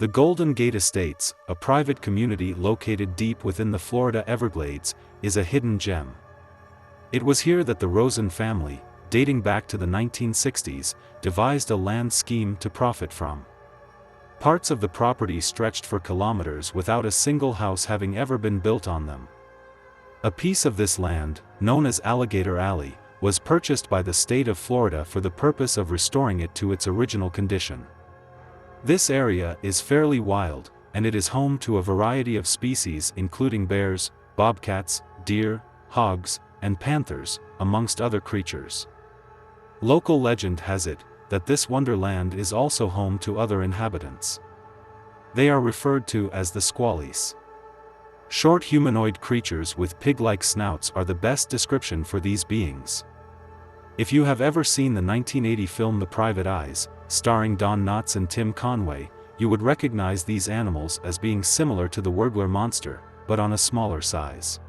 The Golden Gate Estates, a private community located deep within the Florida Everglades, is a hidden gem. It was here that the Rosen family, dating back to the 1960s, devised a land scheme to profit from. Parts of the property stretched for kilometers without a single house having ever been built on them. A piece of this land, known as Alligator Alley, was purchased by the state of Florida for the purpose of restoring it to its original condition. This area is fairly wild, and it is home to a variety of species including bears, bobcats, deer, hogs, and panthers, amongst other creatures. Local legend has it that this wonderland is also home to other inhabitants. They are referred to as the Squallies. Short humanoid creatures with pig-like snouts are the best description for these beings. If you have ever seen the 1980 film The Private Eyes, starring Don Knotts and Tim Conway, you would recognize these animals as being similar to the Wurgler monster, but on a smaller size.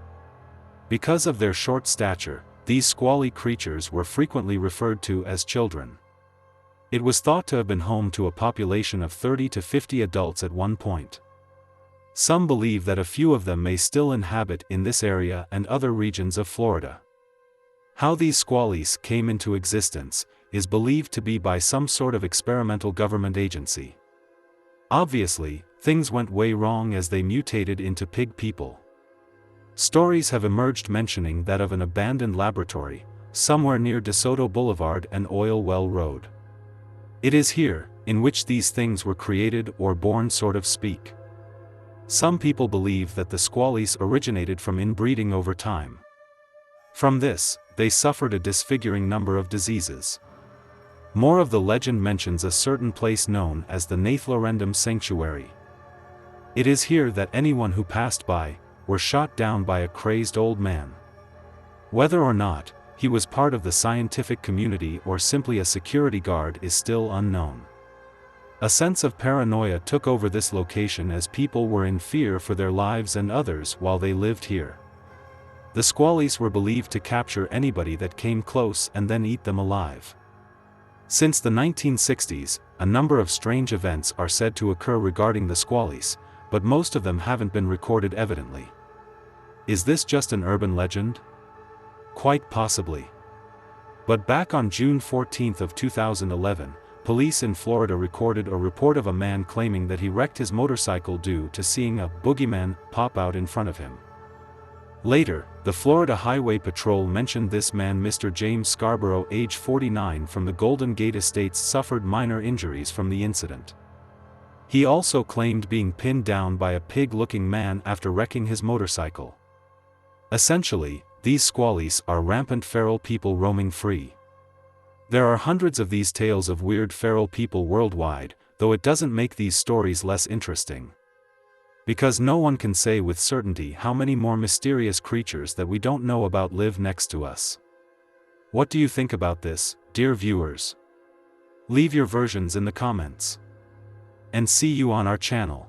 Because of their short stature, these squally creatures were frequently referred to as children. It was thought to have been home to a population of 30 to 50 adults at one point. Some believe that a few of them may still inhabit in this area and other regions of Florida. How these Squallies came into existence is believed to be by some sort of experimental government agency. Obviously, things went way wrong as they mutated into pig people. Stories have emerged mentioning that of an abandoned laboratory, somewhere near DeSoto Boulevard and Oil Well Road. It is here, in which these things were created or born, sort of speak. Some people believe that the Squallies originated from inbreeding over time. From this, they suffered a disfiguring number of diseases. More of the legend mentions a certain place known as the Nathlorendum Sanctuary. It is here that anyone who passed by were shot down by a crazed old man. Whether or not he was part of the scientific community or simply a security guard is still unknown. A sense of paranoia took over this location as people were in fear for their lives and others while they lived here. The Squallies were believed to capture anybody that came close and then eat them alive. Since the 1960s, a number of strange events are said to occur regarding the Squallies, but most of them haven't been recorded evidently. Is this just an urban legend? Quite possibly. But back on June 14 of 2011, police in Florida recorded a report of a man claiming that he wrecked his motorcycle due to seeing a boogeyman pop out in front of him. Later, the Florida Highway Patrol mentioned this man, Mr. James Scarborough, age 49, from the Golden Gate Estates, suffered minor injuries from the incident. He also claimed being pinned down by a pig-looking man after wrecking his motorcycle. Essentially, these Squallies are rampant feral people roaming free. There are hundreds of these tales of weird feral people worldwide, though it doesn't make these stories less interesting. Because no one can say with certainty how many more mysterious creatures that we don't know about live next to us. What do you think about this, dear viewers? Leave your versions in the comments. And see you on our channel.